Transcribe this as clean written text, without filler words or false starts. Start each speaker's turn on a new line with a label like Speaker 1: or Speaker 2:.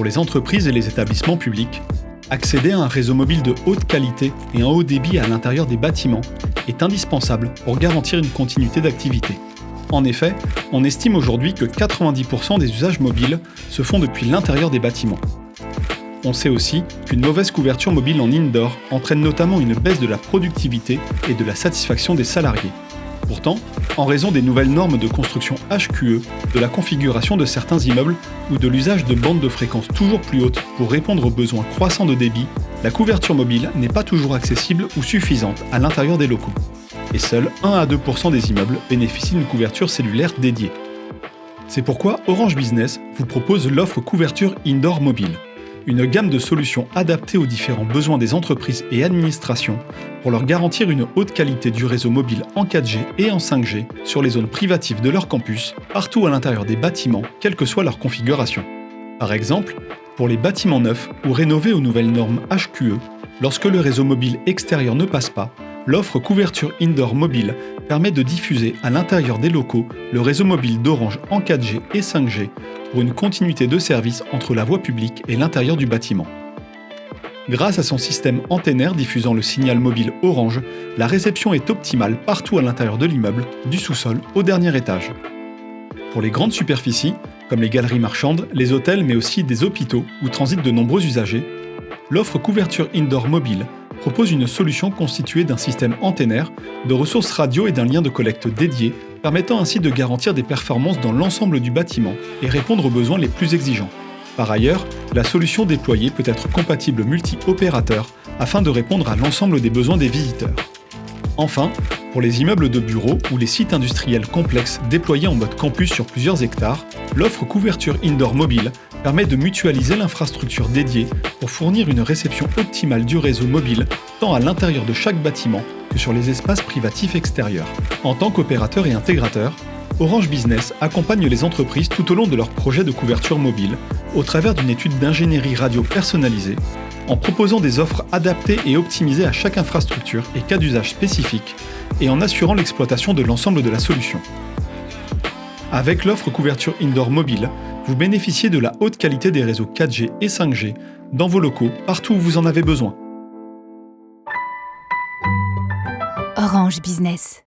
Speaker 1: Pour les entreprises et les établissements publics, accéder à un réseau mobile de haute qualité et un haut débit à l'intérieur des bâtiments est indispensable pour garantir une continuité d'activité. En effet, on estime aujourd'hui que 90% des usages mobiles se font depuis l'intérieur des bâtiments. On sait aussi qu'une mauvaise couverture mobile en indoor entraîne notamment une baisse de la productivité et de la satisfaction des salariés. Pourtant, en raison des nouvelles normes de construction HQE, de la configuration de certains immeubles ou de l'usage de bandes de fréquences toujours plus hautes pour répondre aux besoins croissants de débit, la couverture mobile n'est pas toujours accessible ou suffisante à l'intérieur des locaux. Et seuls 1 à 2% des immeubles bénéficient d'une couverture cellulaire dédiée. C'est pourquoi Orange Business vous propose l'offre couverture indoor mobile, une gamme de solutions adaptées aux différents besoins des entreprises et administrations pour leur garantir une haute qualité du réseau mobile en 4G et en 5G sur les zones privatives de leur campus, partout à l'intérieur des bâtiments, quelle que soit leur configuration. Par exemple, pour les bâtiments neufs ou rénovés aux nouvelles normes HQE, lorsque le réseau mobile extérieur ne passe pas, l'offre couverture indoor mobile permet de diffuser à l'intérieur des locaux le réseau mobile d'Orange en 4G et 5G pour une continuité de service entre la voie publique et l'intérieur du bâtiment. Grâce à son système antennaire diffusant le signal mobile Orange, la réception est optimale partout à l'intérieur de l'immeuble, du sous-sol au dernier étage. Pour les grandes superficies, comme les galeries marchandes, les hôtels mais aussi des hôpitaux où transitent de nombreux usagers, l'offre couverture indoor mobile propose une solution constituée d'un système antennaire, de ressources radio et d'un lien de collecte dédié, permettant ainsi de garantir des performances dans l'ensemble du bâtiment et répondre aux besoins les plus exigeants. Par ailleurs, la solution déployée peut être compatible multi-opérateurs afin de répondre à l'ensemble des besoins des visiteurs. Enfin, pour les immeubles de bureaux ou les sites industriels complexes déployés en mode campus sur plusieurs hectares, l'offre couverture indoor mobile permet de mutualiser l'infrastructure dédiée pour fournir une réception optimale du réseau mobile tant à l'intérieur de chaque bâtiment que sur les espaces privatifs extérieurs. En tant qu'opérateur et intégrateur, Orange Business accompagne les entreprises tout au long de leur projet de couverture mobile au travers d'une étude d'ingénierie radio personnalisée, en proposant des offres adaptées et optimisées à chaque infrastructure et cas d'usage spécifique, et en assurant l'exploitation de l'ensemble de la solution. Avec l'offre couverture indoor mobile, vous bénéficiez de la haute qualité des réseaux 4G et 5G dans vos locaux, partout où vous en avez besoin.
Speaker 2: Orange Business.